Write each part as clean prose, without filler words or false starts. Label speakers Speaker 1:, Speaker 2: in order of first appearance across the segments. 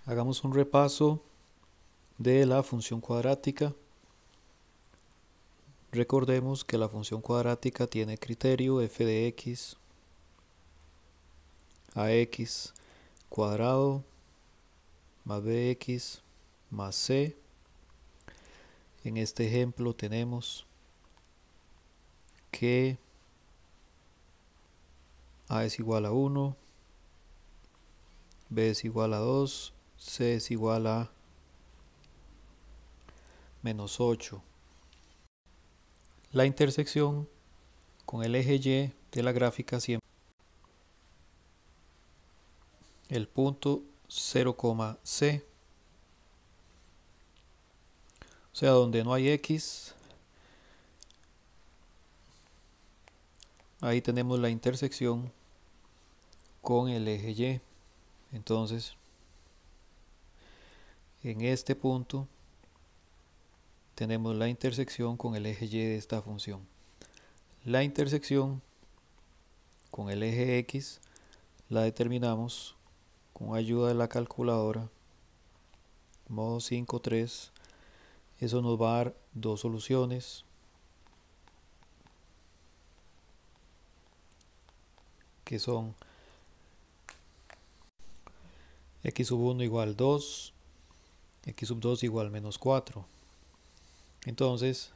Speaker 1: Hagamos un repaso de la función cuadrática. Recordemos que la función cuadrática tiene criterio f de x a x cuadrado más bx más c. En este ejemplo tenemos que a es igual a 1, b es igual a 2, c es igual a menos 8. La intersección con el eje Y de la gráfica siempre el punto 0, C, o sea, donde no hay X, ahí tenemos la intersección con el eje Y. Entonces, en este punto tenemos la intersección con el eje Y de esta función. La intersección con el eje X la determinamos con ayuda de la calculadora, modo 5.3. Eso nos va a dar dos soluciones, que son x sub 1 igual 2, x sub 2 igual menos 4. Entonces,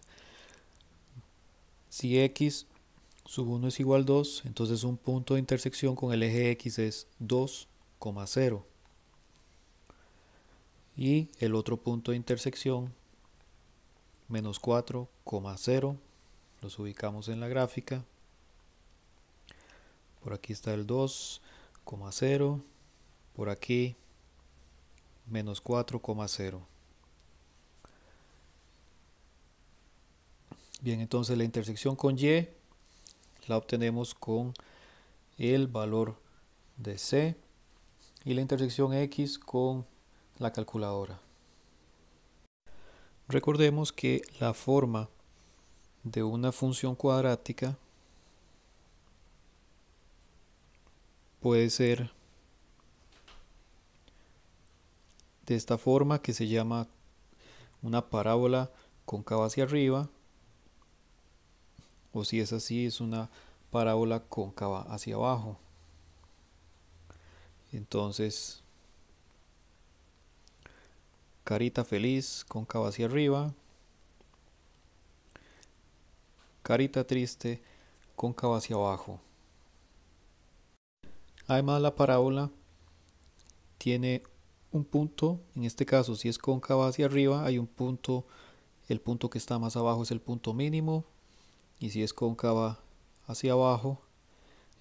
Speaker 1: si x sub 1 es igual a 2, entonces un punto de intersección con el eje X es 2, 0. Y el otro punto de intersección, menos 4, 0. Los ubicamos en la gráfica. Por aquí está el 2, 0. Por aquí, menos 4, 0. Bien, entonces la intersección con Y la obtenemos con el valor de C y la intersección X con la calculadora. Recordemos que la forma de una función cuadrática puede ser de esta forma, que se llama una parábola cóncava hacia arriba, o si es así, es una parábola cóncava hacia abajo. Entonces, carita feliz, cóncava hacia arriba, carita triste, cóncava hacia abajo. Además, la parábola tiene un punto, en este caso si es cóncava hacia arriba, hay un punto, el punto que está más abajo es el punto mínimo, y si es cóncava hacia abajo,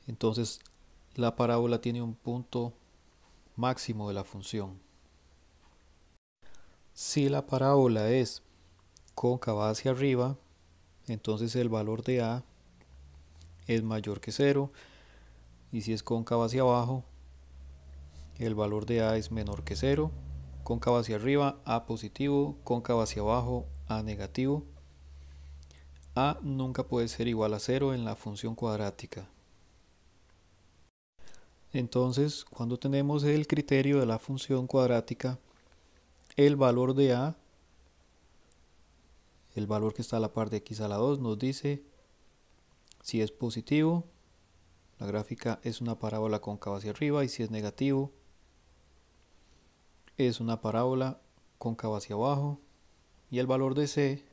Speaker 1: entonces la parábola tiene un punto máximo de la función. Si la parábola es cóncava hacia arriba, entonces el valor de a es mayor que 0, y si es cóncava hacia abajo, el valor de a es menor que 0. Cóncava hacia arriba, a positivo; cóncava hacia abajo, a negativo. A nunca puede ser igual a 0 en la función cuadrática. Entonces, cuando tenemos el criterio de la función cuadrática, el valor de a, el valor que está a la par de x a la 2, nos dice si es positivo, la gráfica es una parábola cóncava hacia arriba, y si es negativo, es una parábola cóncava hacia abajo, y el valor de c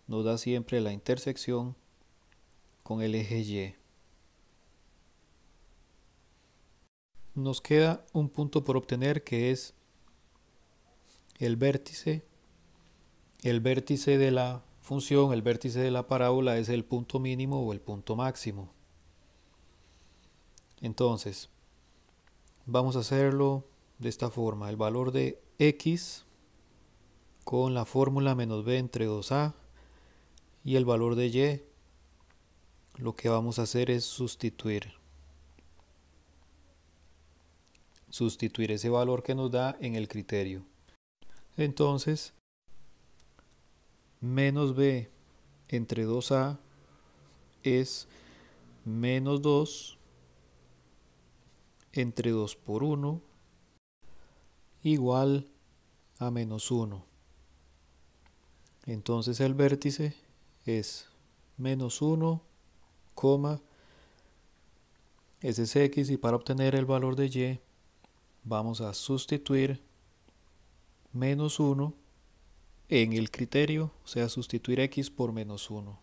Speaker 1: nos da siempre la intersección con el eje Y. Nos queda un punto por obtener, que es el vértice. El vértice de la función, el vértice de la parábola, es el punto mínimo o el punto máximo. Entonces, vamos a hacerlo de esta forma. El valor de x con la fórmula menos b entre 2a, y el valor de y, lo que vamos a hacer es sustituir ese valor que nos da en el criterio. Entonces, menos b entre 2a es menos 2 entre 2 por 1, igual a -1. Entonces el vértice es -1, ese es x, y para obtener el valor de y vamos a sustituir -1 en el criterio, o sea, sustituir x por -1.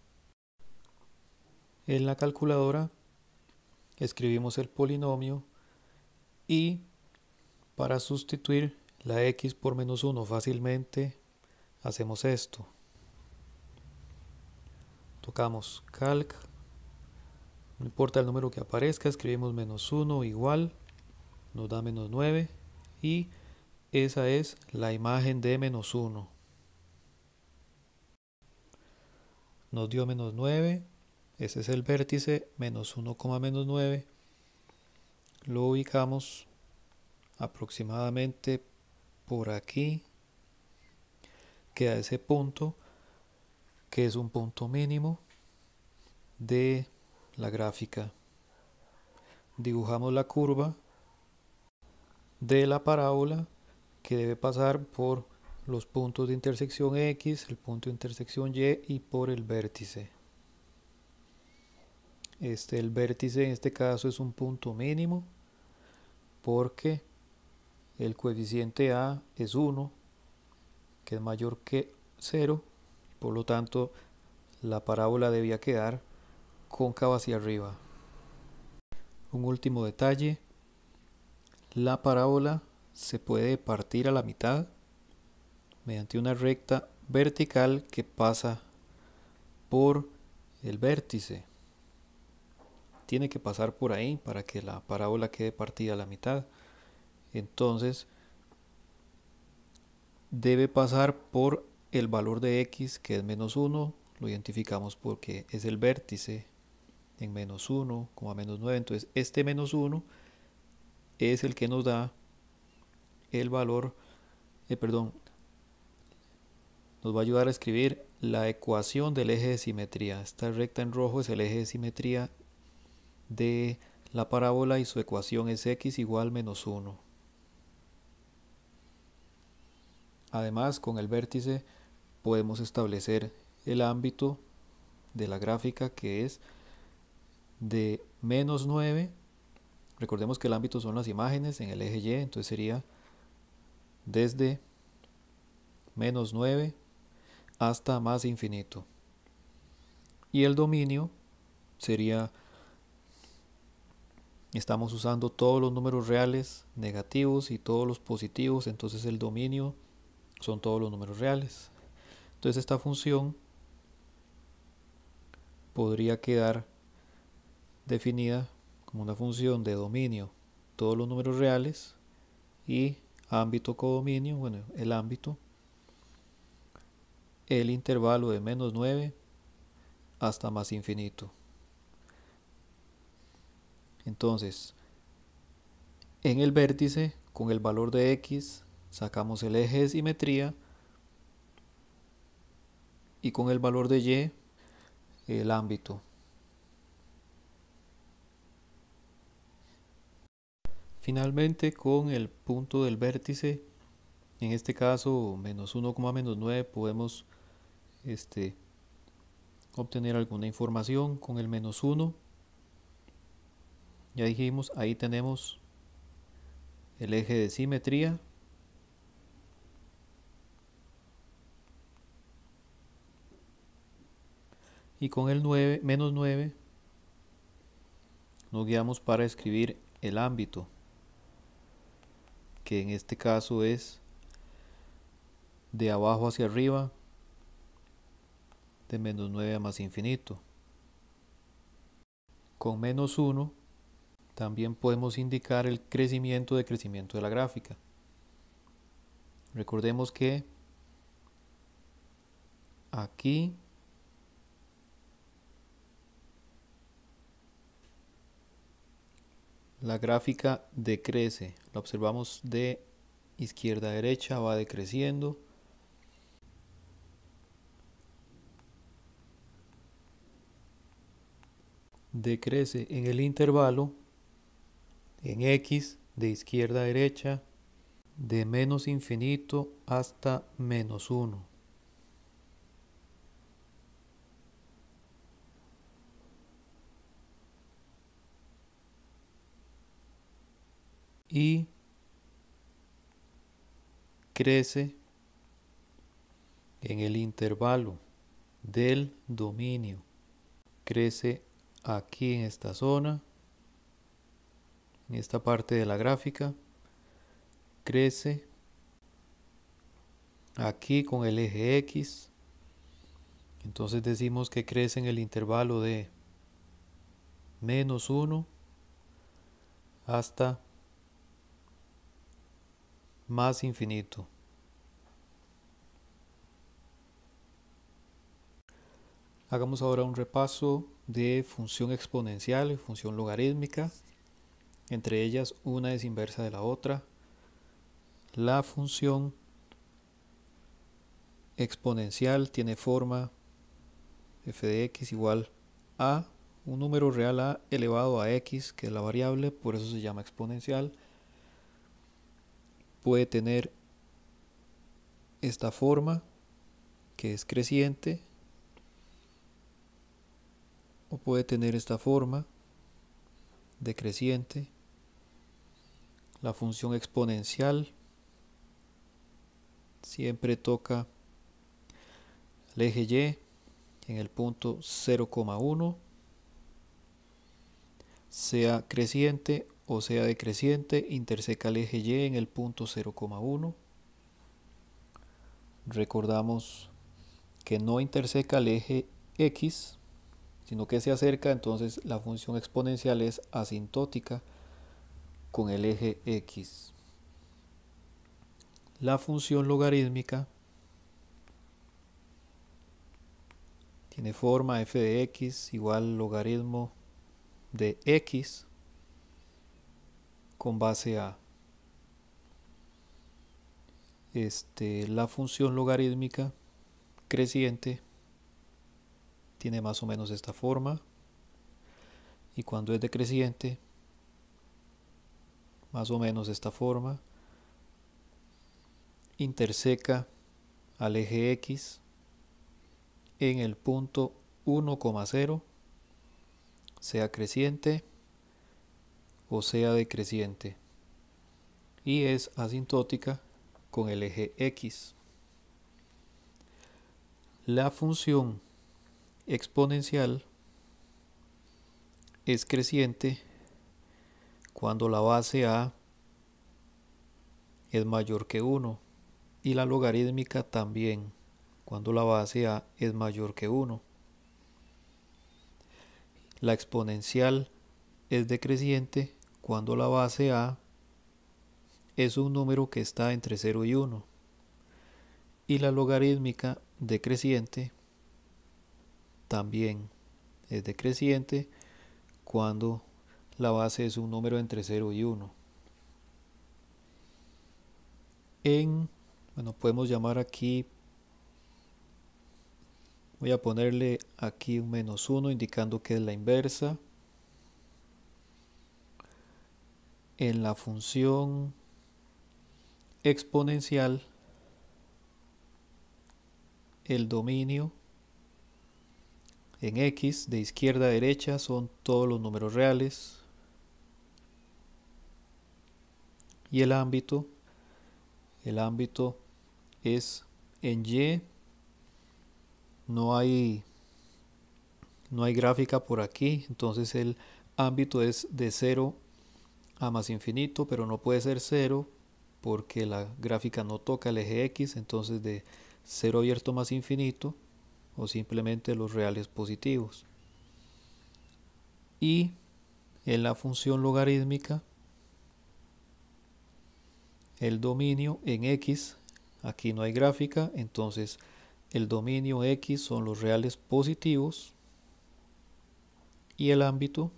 Speaker 1: En la calculadora escribimos el polinomio y para sustituir la x por -1 fácilmente hacemos esto. Tocamos calc, no importa el número que aparezca, escribimos -1 igual, nos da -9 y esa es la imagen de -1. Nos dio -9, ese es el vértice, -1, -9. Lo ubicamos aproximadamente por aquí. Queda ese punto, que es un punto mínimo de la gráfica. Dibujamos la curva de la parábola que debe pasar por los puntos de intersección X, el punto de intersección Y y por el vértice. El vértice en este caso es un punto mínimo porque el coeficiente A es 1, que es mayor que 0, por lo tanto la parábola debía quedar cóncava hacia arriba. Un último detalle, la parábola se puede partir a la mitad mediante una recta vertical que pasa por el vértice. Tiene que pasar por ahí para que la parábola quede partida a la mitad. Entonces debe pasar por el valor de x, que es -1, lo identificamos porque es el vértice en -1, -9. Entonces este -1 es el que nos da el valor, nos va a ayudar a escribir la ecuación del eje de simetría. Esta recta en rojo es el eje de simetría de la parábola y su ecuación es x igual -1. Además, con el vértice podemos establecer el ámbito de la gráfica, que es de -9. Recordemos que el ámbito son las imágenes en el eje Y, entonces sería desde -9 hasta más infinito. Y el dominio sería, estamos usando todos los números reales negativos y todos los positivos, entonces el dominio son todos los números reales. Entonces esta función podría quedar definida como una función de dominio todos los números reales y ámbito codominio, bueno, el ámbito, el intervalo de -9 hasta más infinito. Entonces, en el vértice, con el valor de x, sacamos el eje de simetría y con el valor de y, el ámbito. Finalmente, con el punto del vértice, en este caso -1, -9, podemos obtener alguna información. Con el -1, ya dijimos, ahí tenemos el eje de simetría. Y con el -9 nos guiamos para escribir el ámbito, que en este caso es de abajo hacia arriba, de -9 a más infinito. Con -1 también podemos indicar el crecimiento de la gráfica. Recordemos que aquí la gráfica decrece, la observamos de izquierda a derecha, va decreciendo. Decrece en el intervalo en x de izquierda a derecha de menos infinito hasta menos 1. Y crece en el intervalo del dominio. Crece aquí en esta zona, en esta parte de la gráfica. Crece aquí con el eje X. Entonces decimos que crece en el intervalo de menos 1 hasta más infinito. Hagamos ahora un repaso de función exponencial y función logarítmica. Entre ellas, una es inversa de la otra. La función exponencial tiene forma f de x igual a un número real a elevado a x, que es la variable, por eso se llama exponencial. Puede tener esta forma, que es creciente, o puede tener esta forma decreciente. La función exponencial siempre toca el eje Y en el punto 0,1, sea creciente o sea decreciente, interseca el eje Y en el punto 0,1. Recordamos que no interseca el eje X, sino que se acerca, entonces la función exponencial es asintótica con el eje X. La función logarítmica tiene forma f de x igual logaritmo de x con base a. La función logarítmica creciente tiene más o menos esta forma, y cuando es decreciente, más o menos esta forma. Interseca al eje X en el punto 1,0, sea creciente o sea decreciente, y es asintótica con el eje X. La función exponencial es creciente cuando la base a es mayor que 1, y la logarítmica también cuando la base a es mayor que 1. La exponencial es decreciente cuando la base a es un número que está entre 0 y 1, y la logarítmica decreciente también es decreciente cuando la base es un número entre 0 y 1. Podemos llamar aquí, voy a ponerle aquí un menos 1 indicando que es la inversa. En la función exponencial, el dominio en x de izquierda a derecha son todos los números reales, y el ámbito es en y. No hay gráfica por aquí, entonces el ámbito es de 0 a más infinito, pero no puede ser 0 porque la gráfica no toca el eje X, entonces de 0 abierto más infinito, o simplemente los reales positivos. Y en la función logarítmica, el dominio en X, aquí no hay gráfica, entonces el dominio X son los reales positivos, y el ámbito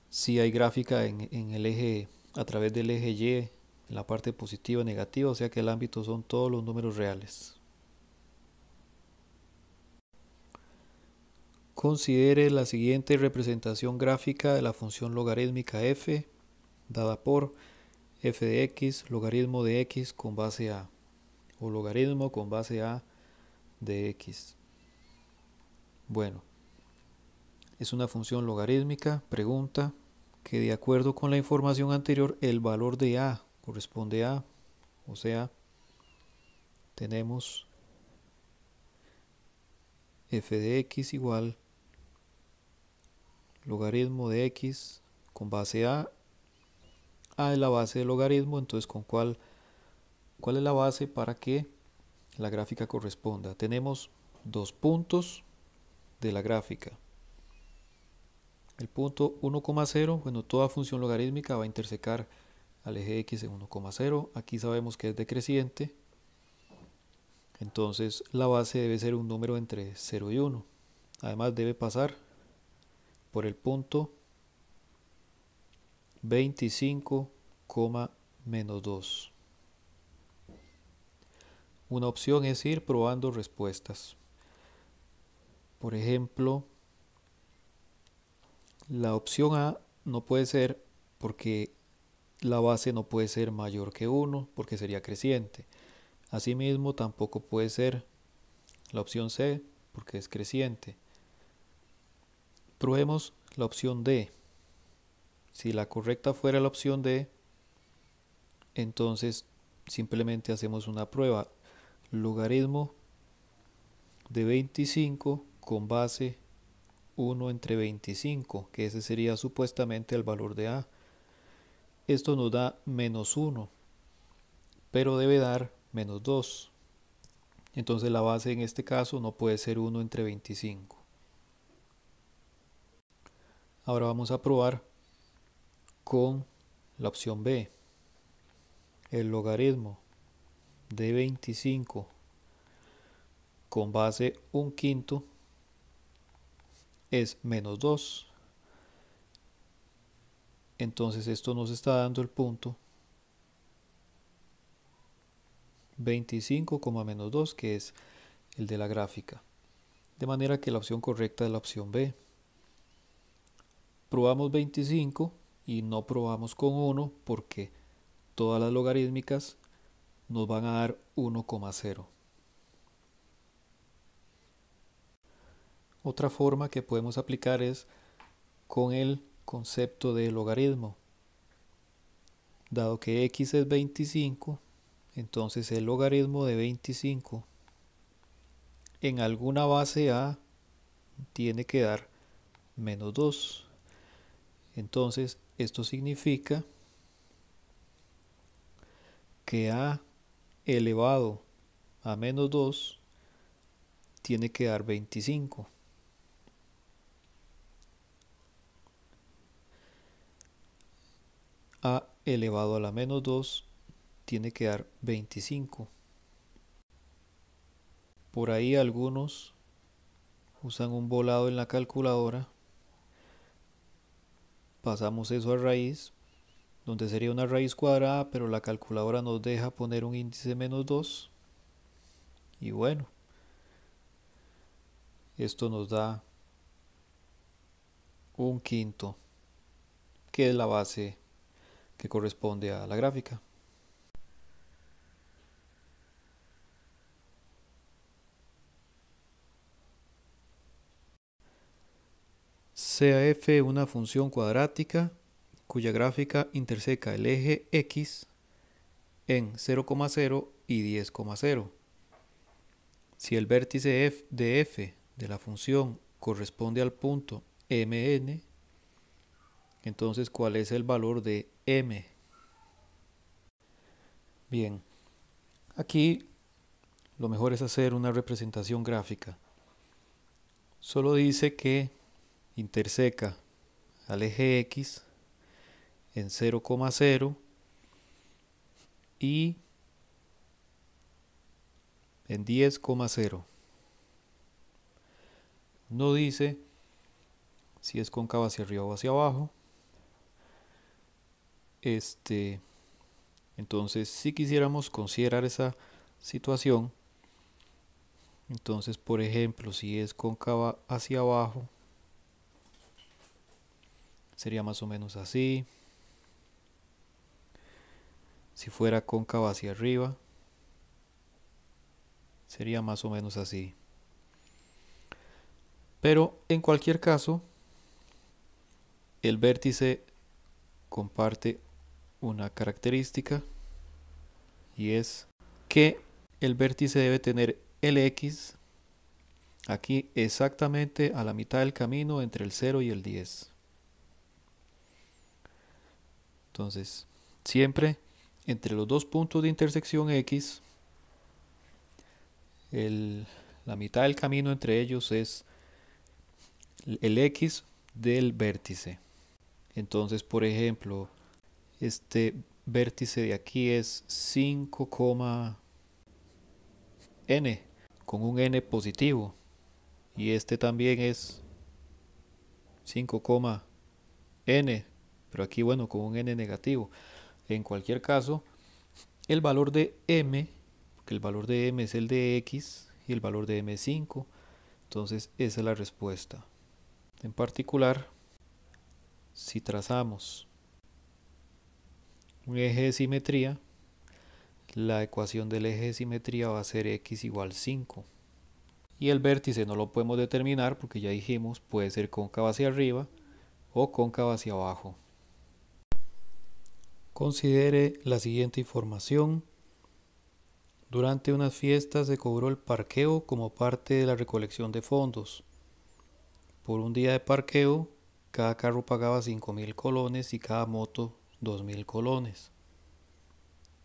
Speaker 1: si hay gráfica en el eje, a través del eje Y, en la parte positiva o negativa, o sea que el ámbito son todos los números reales. Considere la siguiente representación gráfica de la función logarítmica f, dada por f de x, logaritmo de x con base a, o logaritmo con base a de x. Bueno, es una función logarítmica. Pregunta que de acuerdo con la información anterior, el valor de a corresponde a, o sea, tenemos f de x igual logaritmo de x con base a es la base del logaritmo. Entonces, ¿cuál es la base para que la gráfica corresponda? Tenemos dos puntos de la gráfica. El punto 1,0, bueno, toda función logarítmica va a intersecar al eje x en 1,0. Aquí sabemos que es decreciente, entonces la base debe ser un número entre 0 y 1. Además debe pasar por el punto 25, menos 2. Una opción es ir probando respuestas. Por ejemplo, la opción A no puede ser porque la base no puede ser mayor que 1 porque sería creciente. Asimismo, tampoco puede ser la opción C porque es creciente. Probemos la opción D. Si la correcta fuera la opción D, entonces simplemente hacemos una prueba. Logaritmo de 25 con base 1 entre 25, que ese sería supuestamente el valor de a. Esto nos da menos 1, pero debe dar menos 2. Entonces la base en este caso no puede ser 1 entre 25. Ahora vamos a probar con la opción B. El logaritmo de 25 con base 1/5 es menos 2. Entonces esto nos está dando el punto 25, menos 2, que es el de la gráfica. De manera que la opción correcta es la opción B. Probamos 25 y no probamos con 1 porque todas las logarítmicas nos van a dar 1,0. Otra forma que podemos aplicar es con el concepto de logaritmo. Dado que x es 25, entonces el logaritmo de 25 en alguna base a tiene que dar menos 2. Entonces esto significa que a elevado a menos 2 tiene que dar 25. A elevado a la menos 2 tiene que dar 25. Por ahí algunos usan un volado en la calculadora. Pasamos eso a raíz, donde sería una raíz cuadrada, pero la calculadora nos deja poner un índice de menos 2. Y bueno, esto nos da 1/5, que es la base que corresponde a la gráfica. Sea f una función cuadrática cuya gráfica interseca el eje x en 0,0 y 10,0. Si el vértice de f de la función corresponde al punto mn, entonces ¿cuál es el valor de m? Bien, aquí lo mejor es hacer una representación gráfica. Solo dice que interseca al eje x en 0,0 y en 10,0. No dice si es cóncava hacia arriba o hacia abajo. Entonces, si quisiéramos considerar esa situación, entonces, por ejemplo, si es cóncava hacia abajo, sería más o menos así. Si fuera cóncava hacia arriba, sería más o menos así. Pero en cualquier caso, el vértice comparte una característica y es que el vértice debe tener el X aquí exactamente a la mitad del camino entre el 0 y el 10. Entonces, siempre entre los dos puntos de intersección X, la mitad del camino entre ellos es el X del vértice. Entonces, por ejemplo, este vértice de aquí es 5, n, con un n positivo. Y este también es 5, n, pero aquí, bueno, con un n negativo. En cualquier caso, el valor de m, porque el valor de m es el de x y el valor de m es 5, entonces esa es la respuesta. En particular, si trazamos un eje de simetría, la ecuación del eje de simetría va a ser x igual 5. Y el vértice no lo podemos determinar porque ya dijimos puede ser cóncavo hacia arriba o cóncavo hacia abajo. Considere la siguiente información. Durante unas fiestas se cobró el parqueo como parte de la recolección de fondos. Por un día de parqueo, cada carro pagaba 5.000 colones y cada moto 2.000 colones.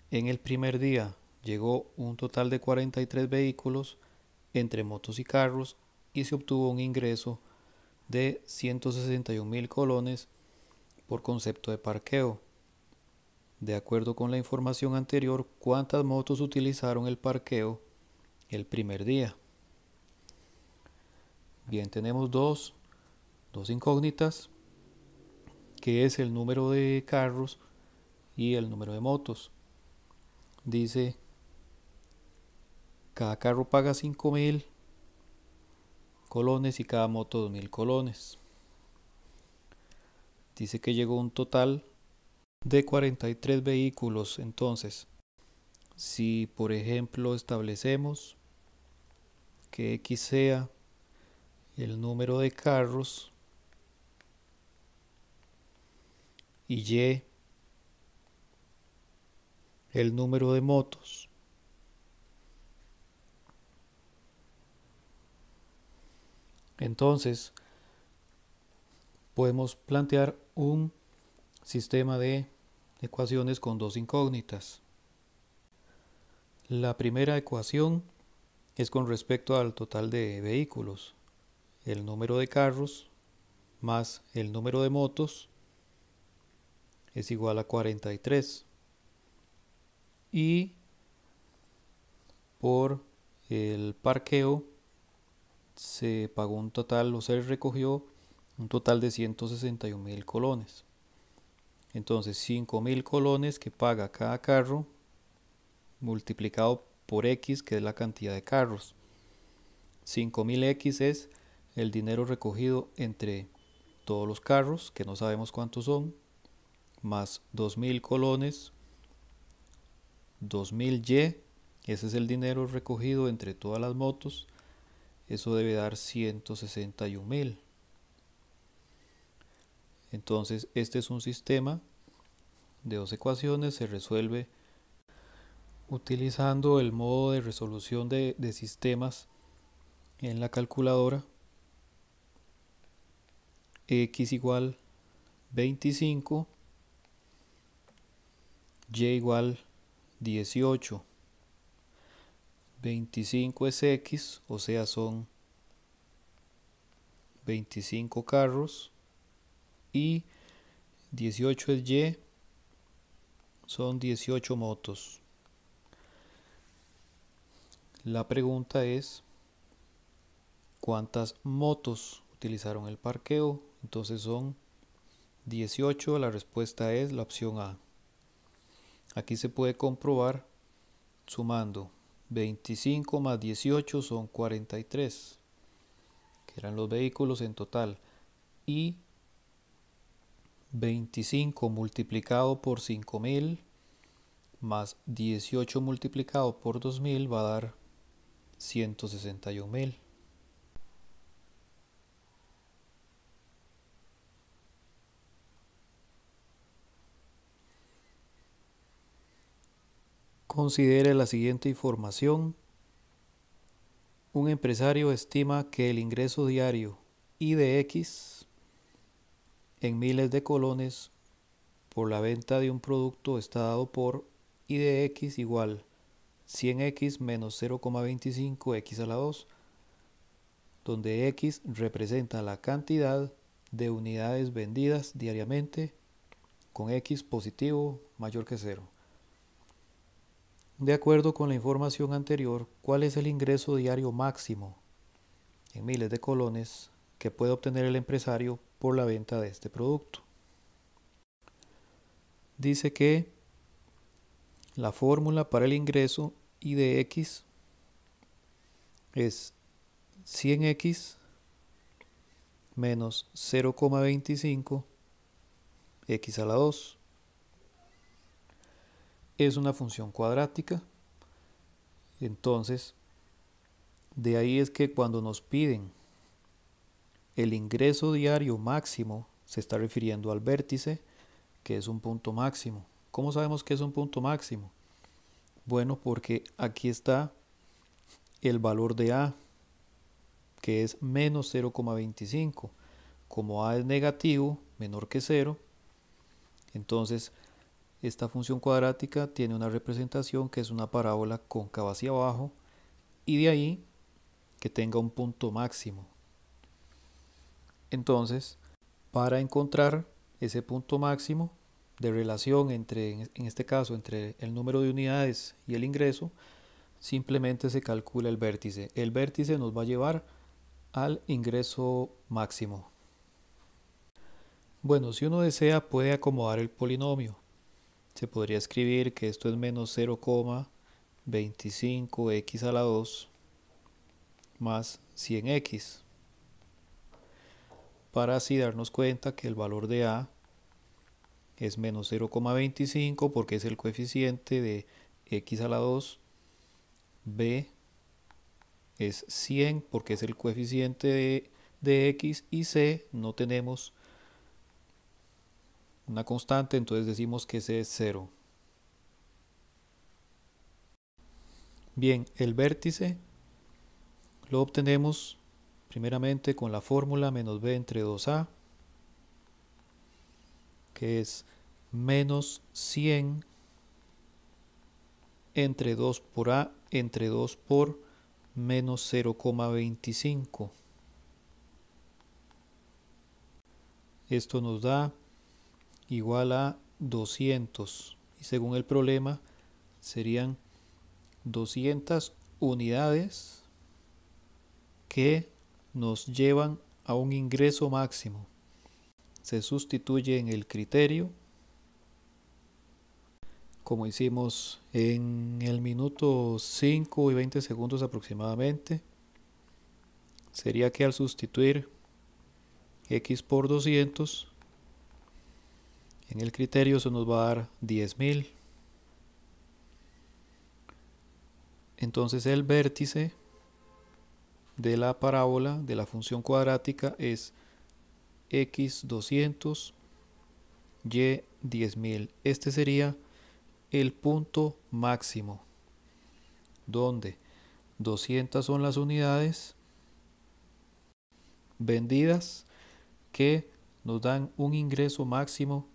Speaker 1: En el primer día llegó un total de 43 vehículos entre motos y carros y se obtuvo un ingreso de 161.000 colones por concepto de parqueo. De acuerdo con la información anterior, ¿cuántas motos utilizaron el parqueo el primer día? Bien, tenemos dos incógnitas, que es el número de carros y el número de motos. Dice, cada carro paga 5.000 colones y cada moto 2.000 colones. Dice que llegó un total de 43 vehículos. Entonces, si por ejemplo establecemos que X sea el número de carros y Y el número de motos, entonces podemos plantear un sistema de ecuaciones con dos incógnitas. La primera ecuación es con respecto al total de vehículos, el número de carros más el número de motos es igual a 43. Y por el parqueo se pagó un total, o se recogió un total de 161.000 colones. Entonces 5.000 colones que paga cada carro multiplicado por X, que es la cantidad de carros. 5.000X es el dinero recogido entre todos los carros, que no sabemos cuántos son, más 2.000 colones, 2.000Y, ese es el dinero recogido entre todas las motos, eso debe dar 161.000. Entonces este es un sistema de dos ecuaciones, se resuelve utilizando el modo de resolución de sistemas en la calculadora. X igual 25, Y igual 18. 25 es X, o sea son 25 carros, y 18 es Y, son 18 motos. La pregunta es, ¿cuántas motos utilizaron el parqueo? Entonces son 18, la respuesta es la opción A. Aquí se puede comprobar sumando 25 más 18 son 43, que eran los vehículos en total, y 25 multiplicado por 5.000 más 18 multiplicado por 2000 va a dar 161.000. Considere la siguiente información. Un empresario estima que el ingreso diario I de X en miles de colones por la venta de un producto está dado por I de X igual 100X menos 0,25X a la 2, donde X representa la cantidad de unidades vendidas diariamente con X positivo mayor que 0. De acuerdo con la información anterior, ¿cuál es el ingreso diario máximo en miles de colones que puede obtener el empresario por la venta de este producto? Dice que la fórmula para el ingreso I de X es 100X menos 0,25 X a la 2. Es una función cuadrática. Entonces, de ahí es que cuando nos piden el ingreso diario máximo, se está refiriendo al vértice, que es un punto máximo. ¿Cómo sabemos que es un punto máximo? Bueno, porque aquí está el valor de A, que es menos 0,25. Como A es negativo, menor que 0, entonces esta función cuadrática tiene una representación que es una parábola cóncava hacia abajo, y de ahí que tenga un punto máximo. Entonces, para encontrar ese punto máximo de relación entre, en este caso, entre el número de unidades y el ingreso, simplemente se calcula el vértice. El vértice nos va a llevar al ingreso máximo. Bueno, si uno desea puede acomodar el polinomio. Se podría escribir que esto es menos 0,25x a la 2 más 100x, para así darnos cuenta que el valor de A es menos 0,25 porque es el coeficiente de x a la 2, B es 100 porque es el coeficiente de x, y C no tenemos una constante, entonces decimos que C es 0. Bien, el vértice lo obtenemos primeramente con la fórmula menos b entre 2a, que es menos 100 entre 2 por a entre 2 por menos 0,25. Esto nos da igual a 200, y según el problema serían 200 unidades que nos llevan a un ingreso máximo. Se sustituye en el criterio, como hicimos en el minuto 5 y 20 segundos aproximadamente. Sería que al sustituir x por 200 en el criterio, eso nos va a dar 10.000. Entonces el vértice de la parábola de la función cuadrática es x 200, y 10.000. Este sería el punto máximo, donde 200 son las unidades vendidas que nos dan un ingreso máximo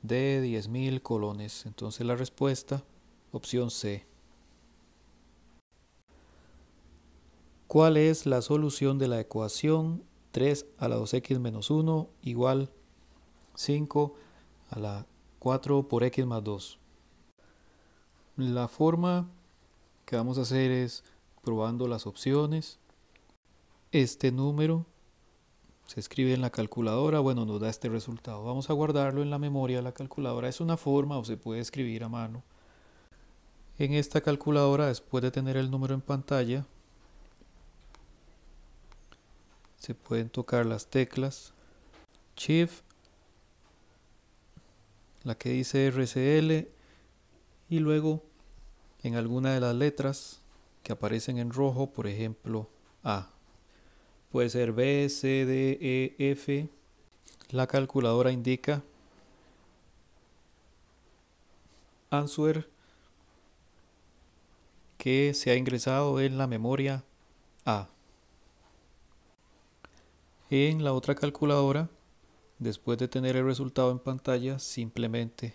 Speaker 1: de 10.000 colones. Entonces la respuesta, opción C. ¿Cuál es la solución de la ecuación 3 a la 2x menos 1 igual 5 a la 4 por x más 2? La forma que vamos a hacer es probando las opciones. Este número se escribe en la calculadora, bueno, nos da este resultado. Vamos a guardarlo en la memoria de la calculadora. Es una forma o se puede escribir a mano. En esta calculadora, después de tener el número en pantalla, se pueden tocar las teclas Shift, la que dice RCL, y luego en alguna de las letras que aparecen en rojo, por ejemplo A. Puede ser B, C, D, E, F. La calculadora indica answer que se ha ingresado en la memoria A. En la otra calculadora, después de tener el resultado en pantalla, simplemente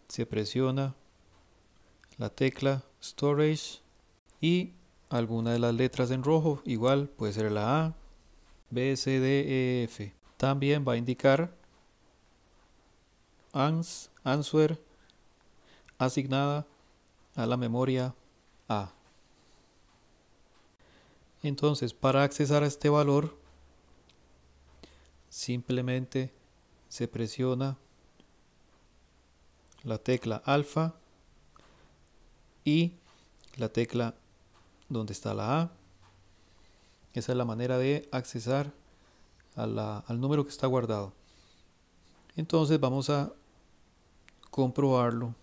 Speaker 1: se presiona la tecla Storage y alguna de las letras en rojo, igual puede ser la A, B, C, D, E, F. También va a indicar answer asignada a la memoria A. Entonces, para accesar a este valor, simplemente se presiona la tecla alfa y la tecla donde está la A. Esa es la manera de accesar al número que está guardado. Entonces vamos a comprobarlo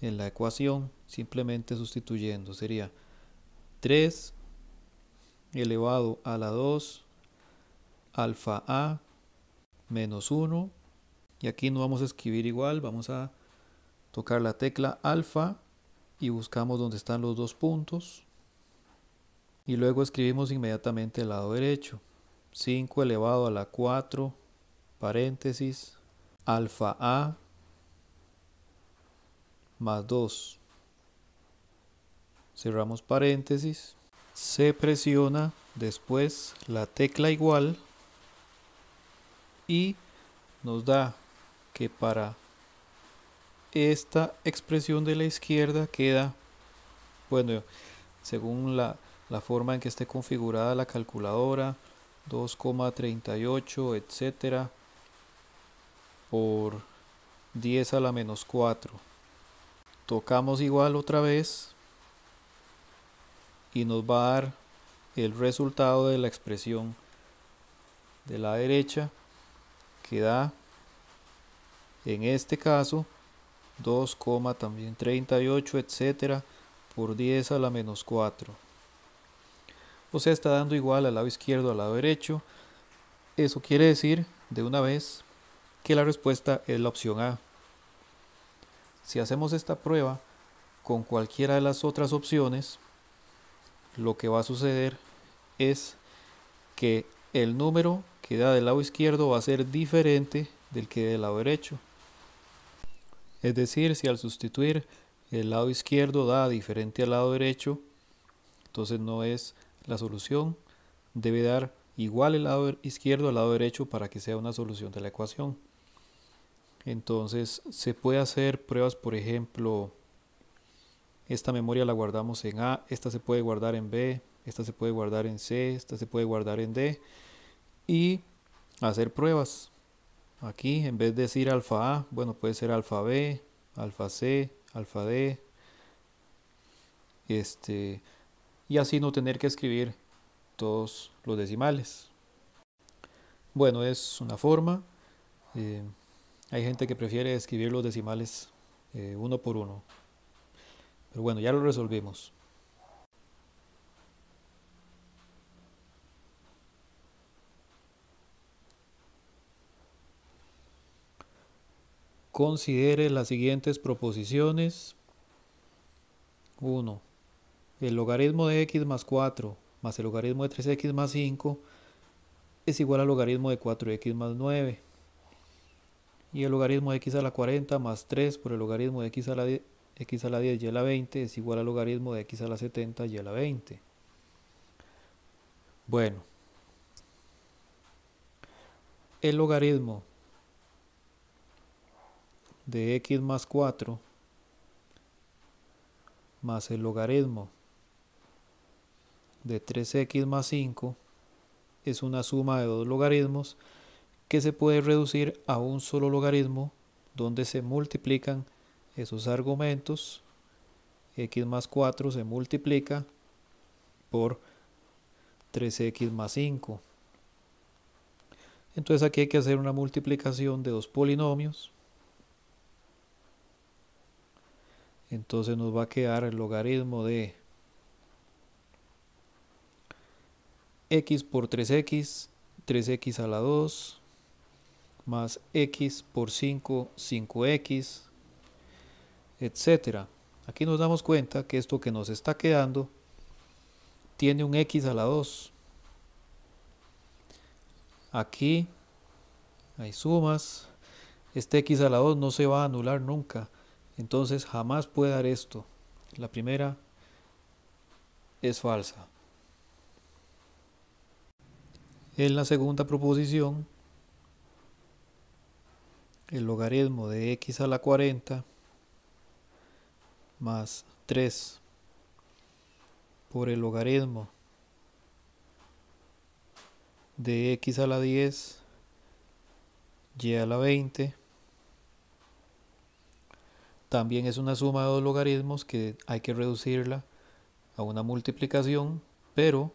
Speaker 1: en la ecuación simplemente sustituyendo. Sería 3 elevado a la 2 alfa A menos 1. Y aquí no vamos a escribir igual, vamos a tocar la tecla alfa y buscamos donde están los dos puntos. Y luego escribimos inmediatamente el lado derecho. 5 elevado a la 4 paréntesis alfa A más 2. Cerramos paréntesis. Se presiona después la tecla igual y nos da que para esta expresión de la izquierda queda, bueno, según la forma en que esté configurada la calculadora, 2,38, etcétera, por 10 a la menos 4. Tocamos igual otra vez y nos va a dar el resultado de la expresión de la derecha, que da en este caso 2, también 38, etcétera, por 10 a la menos 4. O sea, está dando igual al lado izquierdo al lado derecho. Eso quiere decir de una vez que la respuesta es la opción A. Si hacemos esta prueba con cualquiera de las otras opciones, lo que va a suceder es que el número que da del lado izquierdo va a ser diferente del que del lado derecho. Es decir, si al sustituir el lado izquierdo da diferente al lado derecho, entonces no es la solución. Debe dar igual el lado izquierdo al lado derecho para que sea una solución de la ecuación. Entonces se puede hacer pruebas, por ejemplo, esta memoria la guardamos en A, esta se puede guardar en B, esta se puede guardar en C, esta se puede guardar en D, y hacer pruebas. Aquí en vez de decir alfa A, bueno, puede ser alfa B, alfa C, alfa D, y así no tener que escribir todos los decimales. Bueno, es una forma. Hay gente que prefiere escribir los decimales uno por uno. Pero bueno, ya lo resolvimos. Considere las siguientes proposiciones. 1. El logaritmo de x más 4 más el logaritmo de 3x más 5 es igual al logaritmo de 4x más 9. Y el logaritmo de x a la 40 más 3 por el logaritmo de x a la 10 y a la 20 es igual al logaritmo de x a la 70 y a la 20. Bueno, el logaritmo de x más 4 más el logaritmo de 3x más 5 es una suma de dos logaritmos que se puede reducir a un solo logaritmo donde se multiplican esos argumentos. X más 4 se multiplica por 3x más 5. Entonces aquí hay que hacer una multiplicación de dos polinomios. Entonces nos va a quedar el logaritmo de x por 3x, 3x a la 2, más x por 5, 5x, etcétera. Aquí nos damos cuenta que esto que nos está quedando tiene un x a la 2. Aquí hay sumas. Este x a la 2 no se va a anular nunca. Entonces jamás puede dar esto. La primera es falsa. En la segunda proposición, el logaritmo de x a la 40 más 3 por el logaritmo de x a la 10 y a la 20 también es una suma de dos logaritmos que hay que reducirla a una multiplicación, pero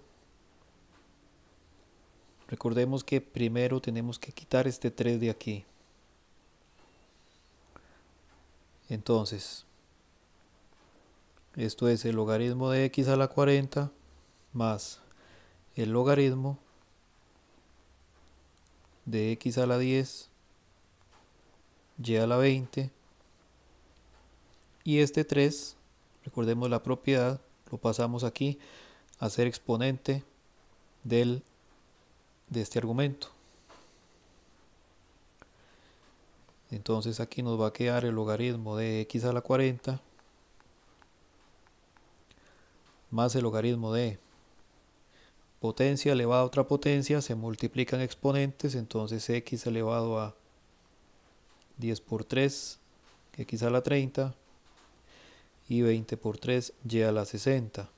Speaker 1: recordemos que primero tenemos que quitar este 3 de aquí. Entonces, esto es el logaritmo de x a la 40 más el logaritmo de x a la 10 y a la 20, y este 3, recordemos la propiedad, lo pasamos aquí a ser exponente de este argumento. Entonces aquí nos va a quedar el logaritmo de x a la 40 más el logaritmo de potencia elevada a otra potencia, se multiplican exponentes, entonces x elevado a 10 por 3, x a la 30, y 20 por 3, y a la 60.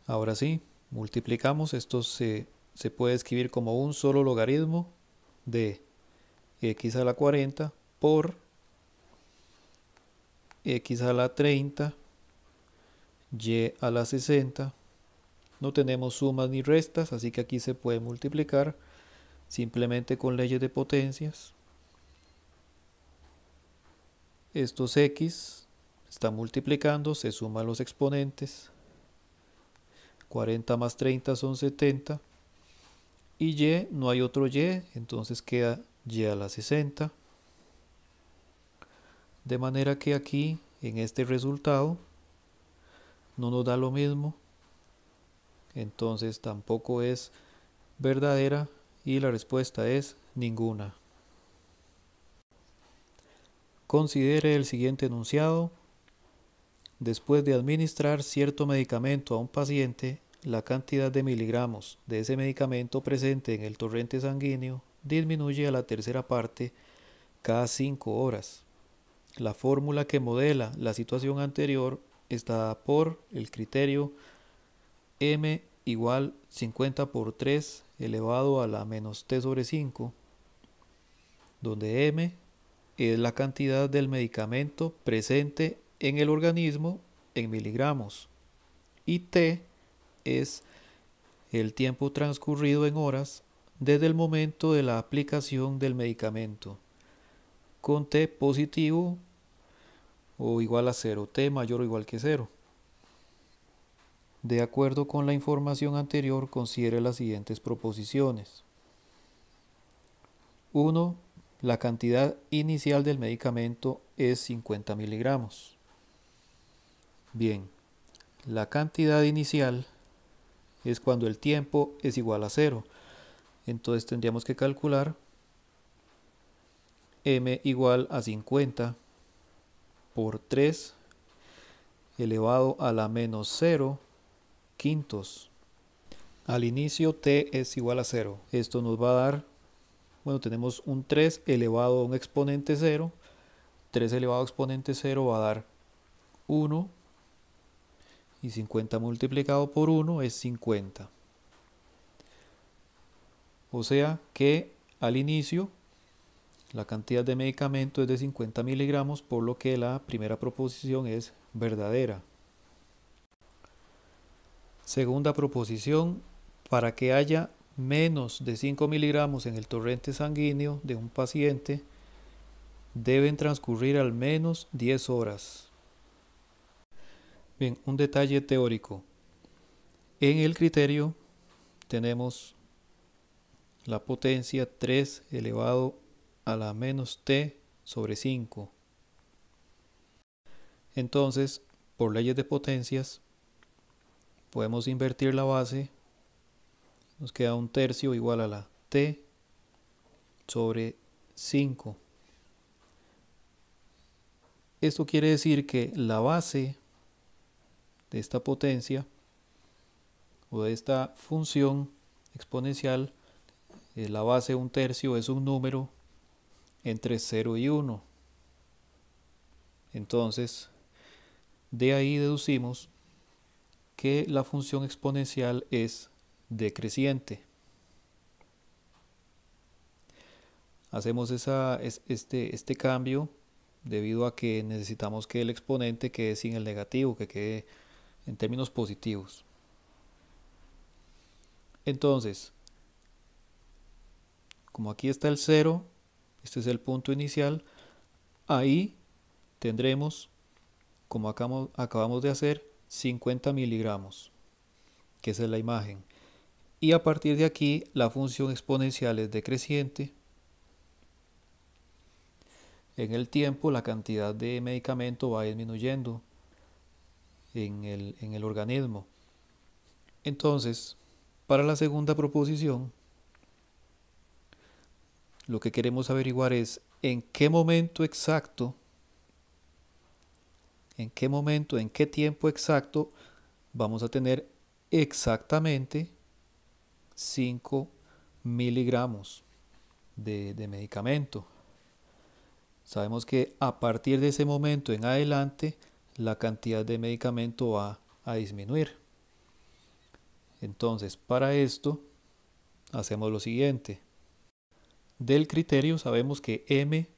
Speaker 1: Ahora sí, multiplicamos, esto se puede escribir como un solo logaritmo de x a la 40 por x a la 30 y a la 60. No tenemos sumas ni restas, así que aquí se puede multiplicar simplemente con leyes de potencias. Estos x están multiplicando, se suman los exponentes. 40 más 30 son 70. Y y, no hay otro y, entonces queda y a la 60. De manera que aquí, en este resultado, no nos da lo mismo. Entonces tampoco es verdadera y la respuesta es ninguna. Considere el siguiente enunciado. Después de administrar cierto medicamento a un paciente, la cantidad de miligramos de ese medicamento presente en el torrente sanguíneo disminuye a la tercera parte cada 5 horas. La fórmula que modela la situación anterior está dada por el criterio m igual 50 por 3 elevado a la menos t sobre 5, donde m es la cantidad del medicamento presente en el organismo en miligramos y t es el tiempo transcurrido en horas desde el momento de la aplicación del medicamento, con t positivo o igual a 0, t mayor o igual que 0. De acuerdo con la información anterior, considere las siguientes proposiciones. 1. La cantidad inicial del medicamento es 50 miligramos. Bien, la cantidad inicial es cuando el tiempo es igual a 0. Entonces tendríamos que calcular m igual a 50 por 3 elevado a la menos 0 quintos. Al inicio t es igual a 0. Esto nos va a dar, bueno, tenemos un 3 elevado a un exponente 0. 3 elevado a exponente 0 va a dar 1. Y 50 multiplicado por 1 es 50. O sea que al inicio la cantidad de medicamento es de 50 miligramos, por lo que la primera proposición es verdadera. Segunda proposición, para que haya menos de 5 miligramos en el torrente sanguíneo de un paciente, deben transcurrir al menos 10 horas. Bien, un detalle teórico. En el criterio tenemos la potencia 3 elevado a la menos t sobre 5. Entonces, por leyes de potencias, podemos invertir la base. Nos queda 1/3 igual a la t sobre 5. Esto quiere decir que la base de esta potencia o de esta función exponencial, la base 1/3 es un número entre 0 y 1. Entonces, de ahí deducimos que la función exponencial es decreciente. Hacemos este cambio debido a que necesitamos que el exponente quede sin el negativo, que quede en términos positivos. Entonces, como aquí está el 0, este es el punto inicial, ahí tendremos, como acabamos de hacer, 50 miligramos, que esa es la imagen. Y a partir de aquí, la función exponencial es decreciente. En el tiempo, la cantidad de medicamento va disminuyendo en el organismo. Entonces, para la segunda proposición, lo que queremos averiguar es en qué momento exacto, en qué tiempo exacto vamos a tener exactamente 5 miligramos de medicamento. Sabemos que a partir de ese momento en adelante, la cantidad de medicamento va a disminuir. Entonces, para esto, hacemos lo siguiente. Del criterio sabemos que M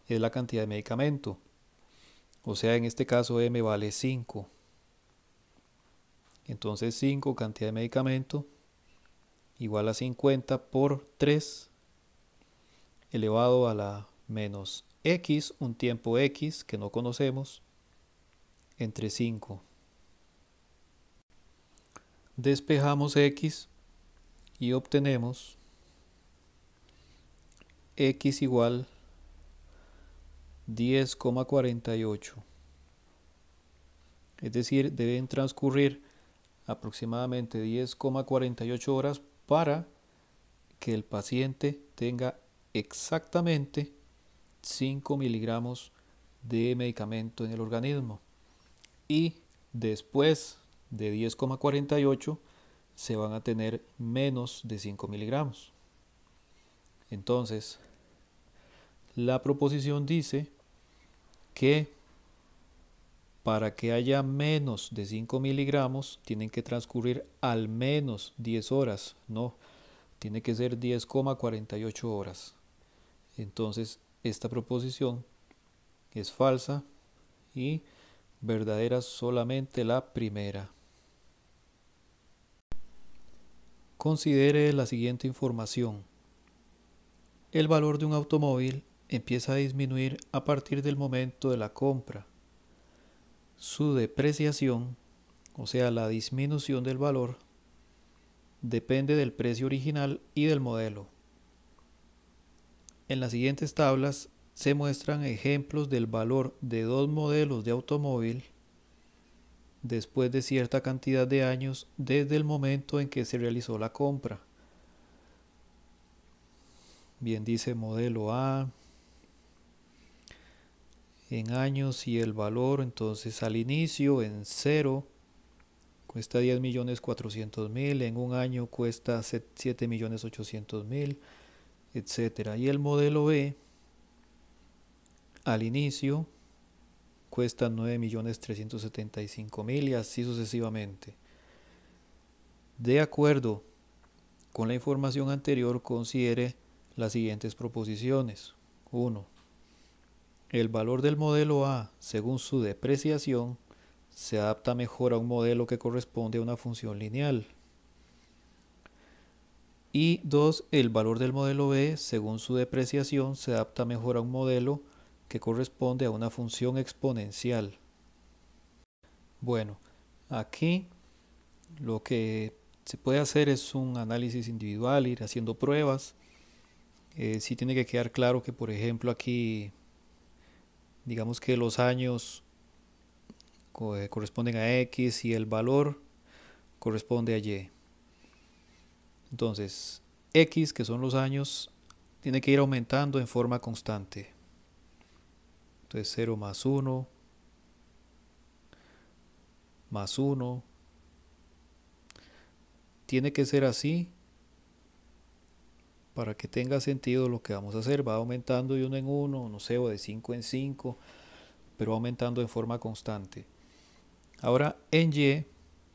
Speaker 1: es la cantidad de medicamento. O sea, en este caso M vale 5. Entonces 5 cantidad de medicamento igual a 50 por 3 elevado a la menos X, un tiempo X que no conocemos, entre 5. Despejamos X y obtenemos X igual 10,48. Es decir, deben transcurrir aproximadamente 10,48 horas para que el paciente tenga exactamente 5 miligramos de medicamento en el organismo. Y después de 10,48 se van a tener menos de 5 miligramos. Entonces, la proposición dice que para que haya menos de 5 miligramos tienen que transcurrir al menos 10 horas. No, tiene que ser 10,48 horas. Entonces, esta proposición es falsa y verdadera solamente la primera. Considere la siguiente información. El valor de un automóvil empieza a disminuir a partir del momento de la compra. Su depreciación, o sea, la disminución del valor, depende del precio original y del modelo. En las siguientes tablas se muestran ejemplos del valor de dos modelos de automóvil después de cierta cantidad de años desde el momento en que se realizó la compra. Bien, dice modelo A en años y el valor, entonces al inicio en 0 cuesta 10.400.000, en un año cuesta 7.800.000, etcétera. Y el modelo B al inicio cuesta 9.375.000 y así sucesivamente. De acuerdo con la información anterior, considere las siguientes proposiciones. 1. El valor del modelo A, según su depreciación, se adapta mejor a un modelo que corresponde a una función lineal. Y 2. El valor del modelo B, según su depreciación, se adapta mejor a un modelo que corresponde a una función exponencial. Bueno, aquí lo que se puede hacer es un análisis individual, ir haciendo pruebas. Sí tiene que quedar claro que, por ejemplo, aquí digamos que los años corresponden a X y el valor corresponde a Y. Entonces, X, que son los años, tiene que ir aumentando en forma constante. Entonces 0 más 1, más 1. Tiene que ser así para que tenga sentido lo que vamos a hacer. Va aumentando de 1 en 1, no sé, o de 5 en 5, pero aumentando en forma constante. Ahora en Y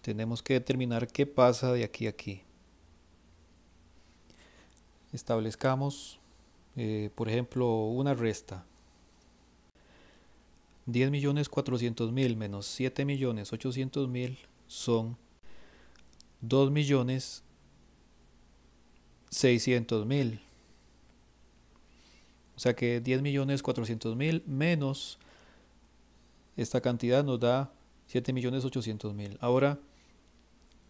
Speaker 1: tenemos que determinar qué pasa de aquí a aquí. Establezcamos, por ejemplo, una resta. 10.400.000 menos 7.800.000 son 2.600.000. O sea que 10.400.000 menos esta cantidad nos da 7.800.000. Ahora,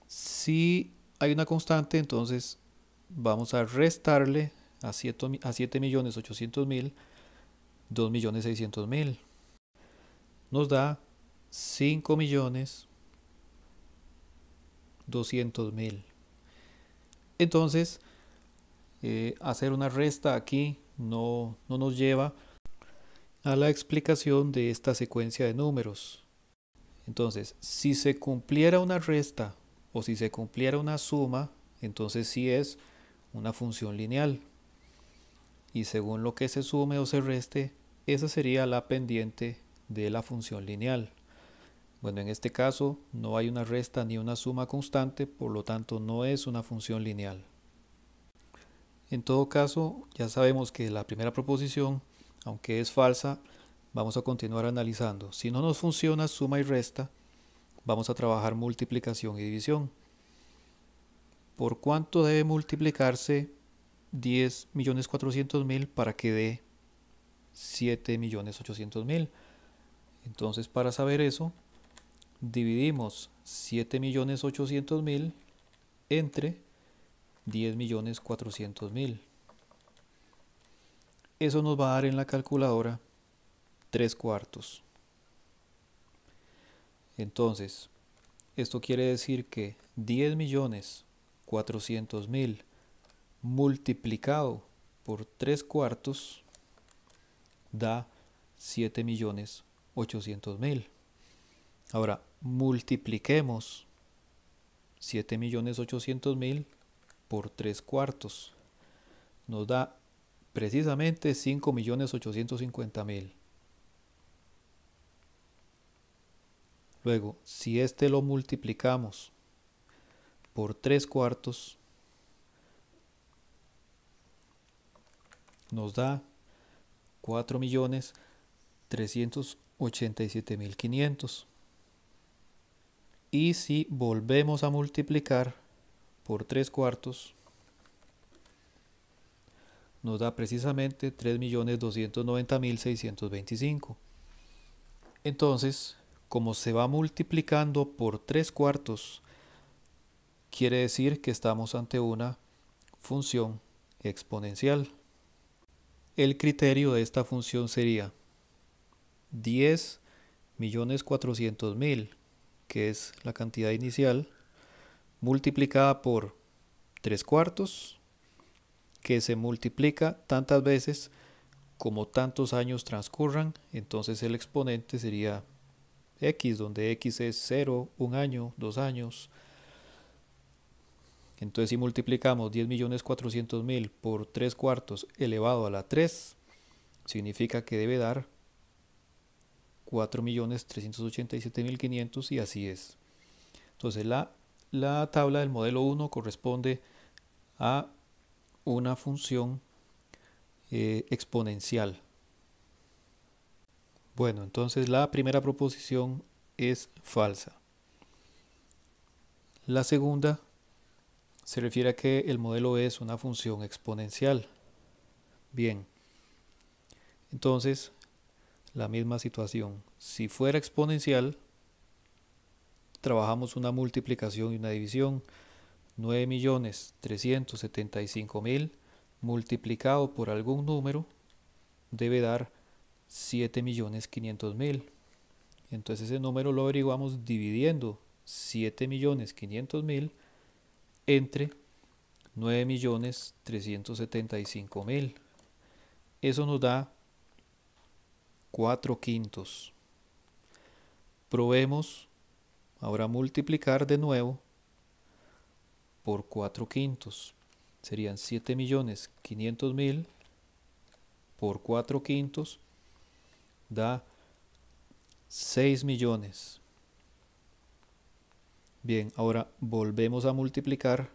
Speaker 1: si hay una constante, entonces vamos a restarle a 7.800.000 2.600.000. Nos da 5.200.000. Entonces, hacer una resta aquí no nos lleva a la explicación de esta secuencia de números. Entonces, si se cumpliera una resta o si se cumpliera una suma, entonces sí es una función lineal. Y según lo que se sume o se reste, esa sería la pendiente de la función lineal. Bueno, en este caso no hay una resta ni una suma constante, por lo tanto no es una función lineal. En todo caso, ya sabemos que la primera proposición, aunque es falsa, vamos a continuar analizando. Si no nos funciona suma y resta, vamos a trabajar multiplicación y división. ¿Por cuánto debe multiplicarse 10.400.000 para que dé 7.800.000? Entonces, para saber eso, dividimos 7.800.000 entre 10.400.000. Eso nos va a dar en la calculadora 3/4. Entonces, esto quiere decir que 10.400.000 multiplicado por 3/4 da 7.800.000. Ahora, multipliquemos 7.800.000 por 3/4. Nos da precisamente 5.850.000. Luego, si este lo multiplicamos por 3/4, nos da 4.387.500. Y si volvemos a multiplicar por 3/4, nos da precisamente 3.290.625. Entonces, como se va multiplicando por 3/4, quiere decir que estamos ante una función exponencial. El criterio de esta función sería 10.400.000, que es la cantidad inicial, multiplicada por 3/4, que se multiplica tantas veces como tantos años transcurran. Entonces el exponente sería X, donde X es 0, 1 año, 2 años. Entonces si multiplicamos 10.400.000 por 3/4 elevado a la 3, significa que debe dar 4.387.500, y así es. Entonces la tabla del modelo 1 corresponde a una función exponencial. Bueno, entonces la primera proposición es falsa. La segunda se refiere a que el modelo es una función exponencial. Bien, entonces la misma situación. Si fuera exponencial, trabajamos una multiplicación y una división. 9.375.000 multiplicado por algún número debe dar 7.500.000. Entonces ese número lo averiguamos dividiendo 7.500.000 entre 9.375.000. Eso nos da 4 quintos. Probemos ahora multiplicar de nuevo por 4 quintos. Serían 7.500.000 por 4 quintos da 6 millones. Bien, ahora volvemos a multiplicar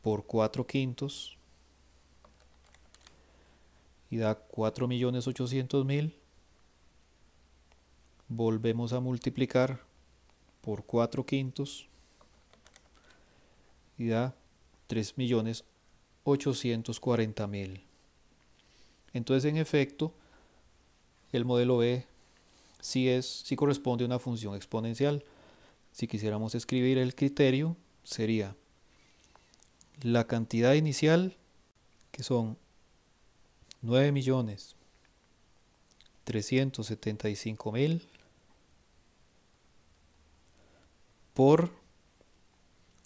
Speaker 1: por 4 quintos y da 4.800.000. Volvemos a multiplicar por 4 quintos y da 3.840.000. Entonces, en efecto, el modelo B sí corresponde a una función exponencial. Si quisiéramos escribir el criterio, sería la cantidad inicial, que son 9.375.000 por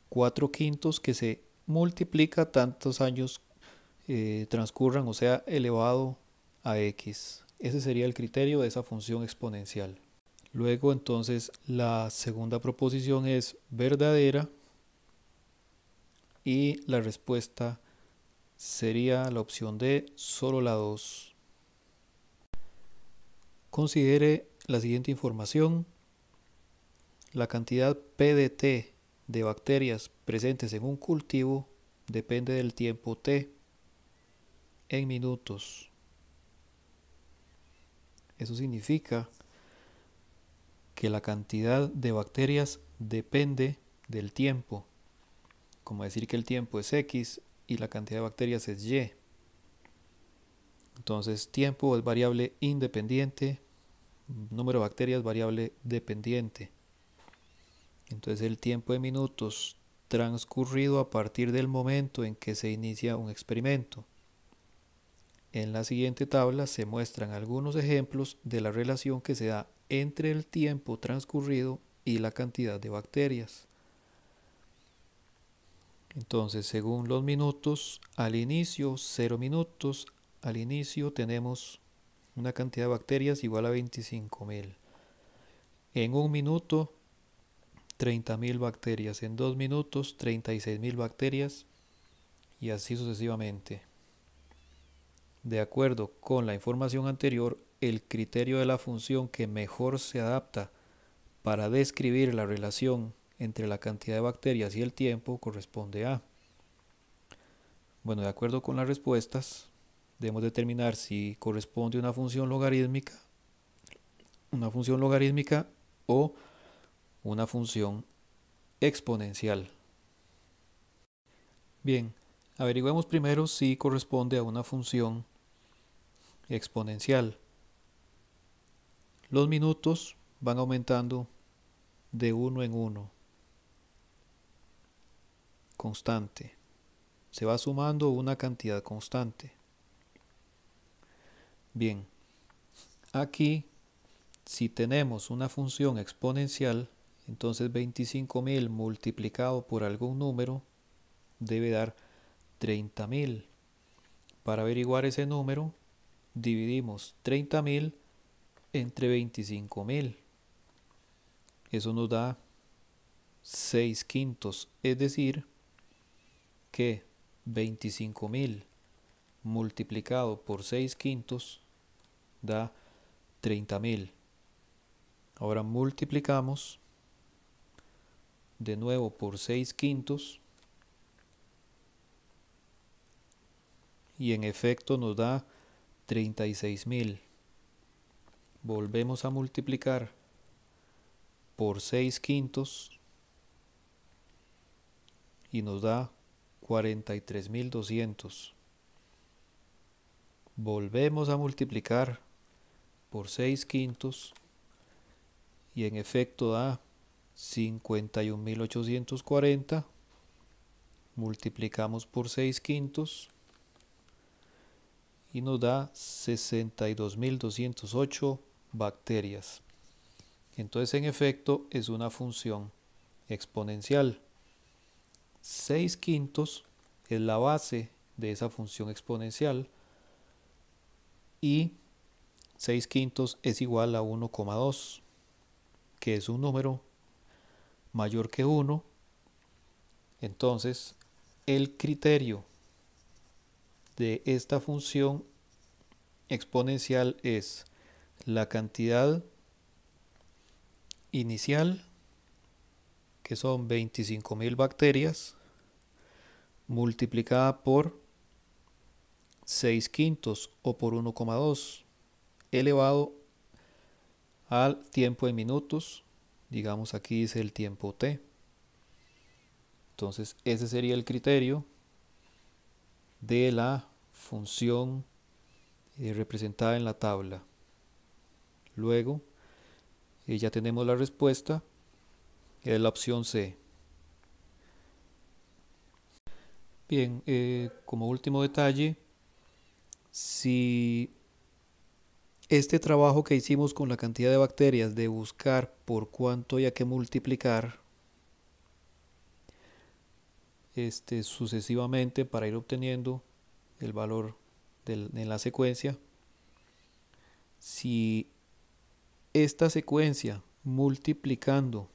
Speaker 1: 4 quintos, que se multiplica tantos años transcurran, o sea, elevado a x. Ese sería el criterio de esa función exponencial. Luego, entonces, la segunda proposición es verdadera y la respuesta sería la opción D, solo la 2. Considere la siguiente información. La cantidad P de T de bacterias presentes en un cultivo depende del tiempo T en minutos. Eso significa que la cantidad de bacterias depende del tiempo, como decir que el tiempo es X y la cantidad de bacterias es Y. Entonces, tiempo es variable independiente, número de bacterias variable dependiente. Entonces, el tiempo de minutos transcurrido a partir del momento en que se inicia un experimento. En la siguiente tabla se muestran algunos ejemplos de la relación que se da entre el tiempo transcurrido y la cantidad de bacterias. Entonces, según los minutos, al inicio 0 minutos, al inicio tenemos una cantidad de bacterias igual a 25.000. En un minuto 30.000 bacterias, en 2 minutos 36.000 bacterias y así sucesivamente. De acuerdo con la información anterior, el criterio de la función que mejor se adapta para describir la relación entre la cantidad de bacterias y el tiempo corresponde a. Bueno, de acuerdo con las respuestas, debemos determinar si corresponde a una función logarítmica o una función exponencial. Bien, averigüemos primero si corresponde a una función exponencial. Los minutos van aumentando de 1 en 1, constante. Se va sumando una cantidad constante. Bien, aquí si tenemos una función exponencial, entonces 25.000 multiplicado por algún número debe dar 30.000. Para averiguar ese número, dividimos 30.000 entre 25.000. Eso nos da 6 quintos, es decir, que 25.000 multiplicado por 6 quintos da 30.000. Ahora multiplicamos de nuevo por 6 quintos y en efecto nos da 36.000. Volvemos a multiplicar por 6 quintos y nos da 43.200. Volvemos a multiplicar por 6/5 y en efecto da 51.840. Multiplicamos por 6/5 y nos da 62.208 bacterias. Entonces en efecto es una función exponencial. 6/5 es la base de esa función exponencial y 6/5 es igual a 1,2, que es un número mayor que 1. Entonces el criterio de esta función exponencial es la cantidad inicial, que son 25.000 bacterias, multiplicada por 6/5 o por 1,2 elevado al tiempo en minutos. Digamos aquí dice el tiempo t. Entonces ese sería el criterio de la función representada en la tabla. Luego ya tenemos la respuesta, es la opción C. Bien, como último detalle, si este trabajo que hicimos con la cantidad de bacterias de buscar por cuánto hay que multiplicar sucesivamente para ir obteniendo el valor en la secuencia, si esta secuencia multiplicando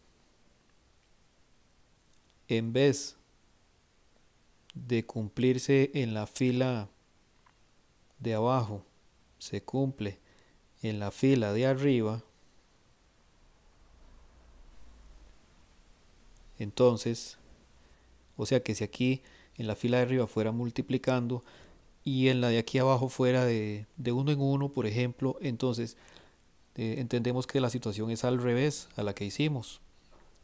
Speaker 1: en vez de cumplirse en la fila de abajo se cumple en la fila de arriba, entonces, o sea que si aquí en la fila de arriba fuera multiplicando y en la de aquí abajo fuera de uno en uno, por ejemplo, entonces entendemos que la situación es al revés a la que hicimos,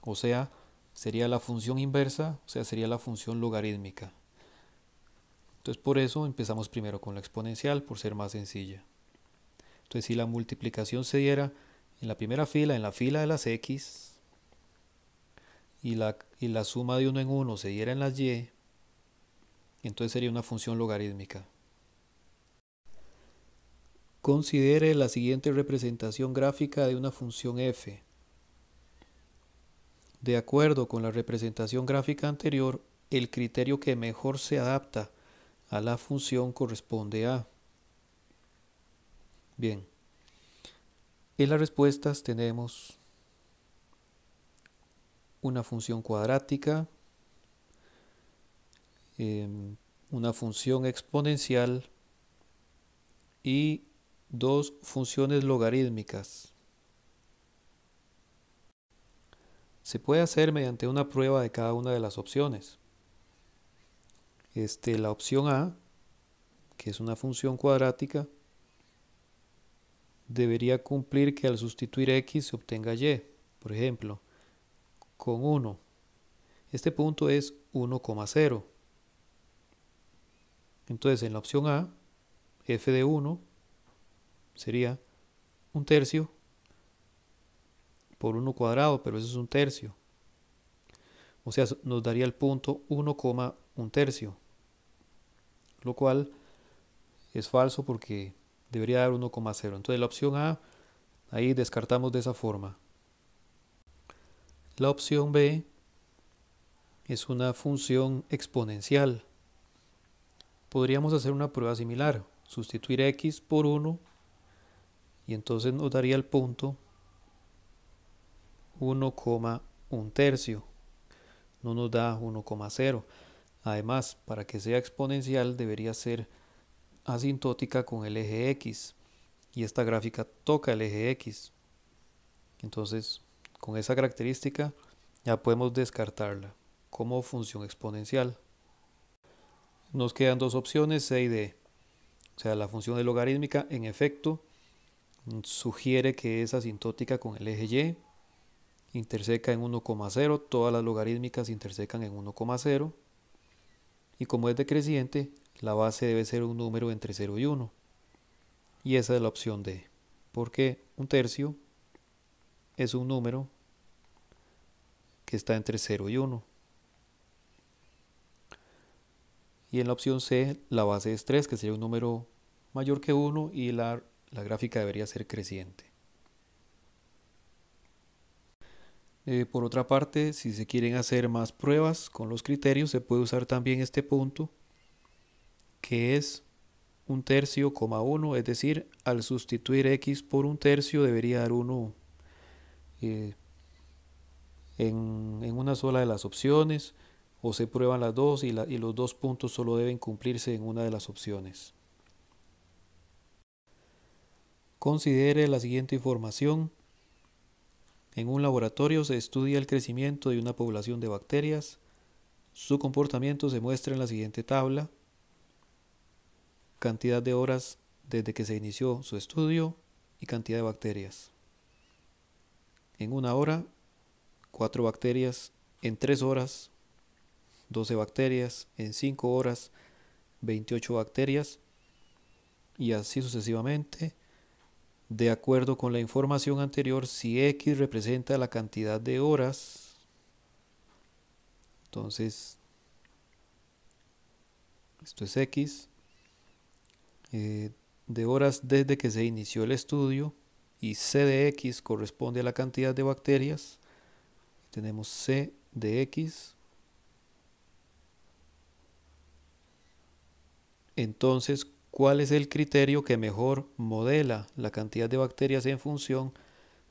Speaker 1: o sea, sería la función inversa, o sea, sería la función logarítmica. Entonces por eso empezamos primero con la exponencial, por ser más sencilla. Entonces si la multiplicación se diera en la primera fila, en la fila de las X, y la suma de uno en uno se diera en las Y, entonces sería una función logarítmica. Considere la siguiente representación gráfica de una función f. De acuerdo con la representación gráfica anterior, el criterio que mejor se adapta a la función corresponde a. Bien, en las respuestas tenemos una función cuadrática, una función exponencial y dos funciones logarítmicas. Se puede hacer mediante una prueba de cada una de las opciones. La opción A, que es una función cuadrática, debería cumplir que al sustituir x se obtenga y. Por ejemplo, con 1. Este punto es 1,0. Entonces en la opción A, f de 1 sería 1/3 por 1 cuadrado, pero eso es 1/3. O sea, nos daría el punto 1,1/3, lo cual es falso porque debería dar 1,0. Entonces la opción A, ahí descartamos de esa forma. La opción B es una función exponencial. Podríamos hacer una prueba similar, sustituir x por 1 y entonces nos daría el punto 1,1/3. No nos da 1,0. Además, para que sea exponencial debería ser asintótica con el eje x y esta gráfica toca el eje x. Entonces, con esa característica ya podemos descartarla como función exponencial. Nos quedan dos opciones, C y D. O sea, la función de logarítmica en efecto sugiere que es asintótica con el eje y, interseca en 1,0, todas las logarítmicas intersecan en 1,0 y como es decreciente, la base debe ser un número entre 0 y 1 y esa es la opción D. porque un tercio es un número que está entre 0 y 1. Y en la opción C la base es 3, que sería un número mayor que 1, y la gráfica debería ser creciente. Por otra parte, si se quieren hacer más pruebas con los criterios, se puede usar también este punto, que es un tercio, 1, es decir, al sustituir x por un tercio debería dar 1 en una sola de las opciones, o se prueban las dos y los dos puntos solo deben cumplirse en una de las opciones. Considere la siguiente información. En un laboratorio se estudia el crecimiento de una población de bacterias. Su comportamiento se muestra en la siguiente tabla. Cantidad de horas desde que se inició su estudio y cantidad de bacterias. En una hora, 4 bacterias. En 3 horas, 12 bacterias. En 5 horas, 28 bacterias. Y así sucesivamente. De acuerdo con la información anterior, si X representa la cantidad de horas, entonces esto es X, de horas desde que se inició el estudio, y C de X corresponde a la cantidad de bacterias. Tenemos C de X. Entonces, ¿cuál es el criterio que mejor modela la cantidad de bacterias en función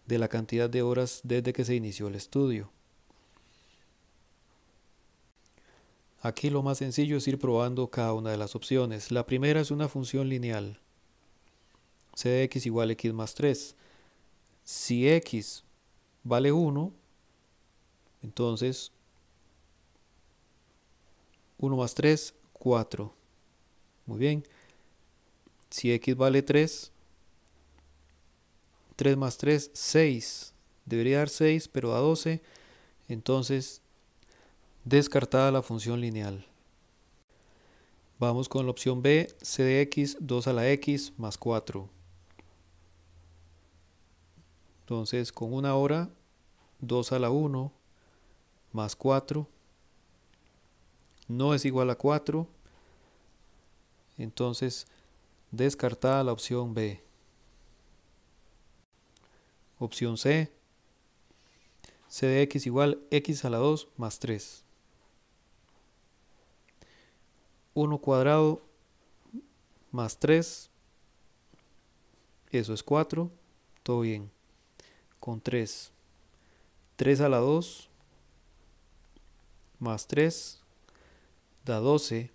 Speaker 1: de la cantidad de horas desde que se inició el estudio? Aquí lo más sencillo es ir probando cada una de las opciones. La primera es una función lineal. C de x igual a x más 3. Si x vale 1, entonces 1 más 3, 4. Muy bien. Si x vale 3, 3 más 3, 6. Debería dar 6, pero da 12. Entonces, descartada la función lineal. Vamos con la opción B, c de x, 2 a la x más 4. Entonces, con una hora, 2 a la 1 más 4 no es igual a 4. Entonces, descartada la opción B. Opción C, c de x igual x a la 2 más 3. 1 cuadrado más 3, eso es 4, todo bien. Con 3, 3 a la 2 más 3 da 12,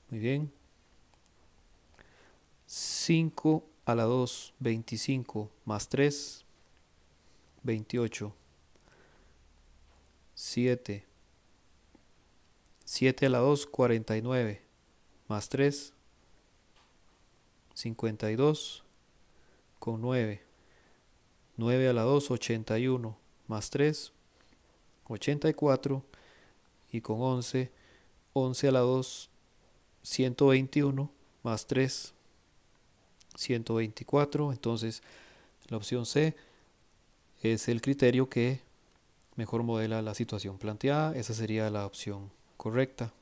Speaker 1: muy bien. 5 a la 2, 25 más 3, 28. 7, 7 a la 2, 49 más 3, 52 con 9. 9 a la 2, 81 más 3, 84, y con 11, 11 a la 2, 121 más 3, 124. Entonces la opción C es el criterio que mejor modela la situación planteada. Esa sería la opción correcta.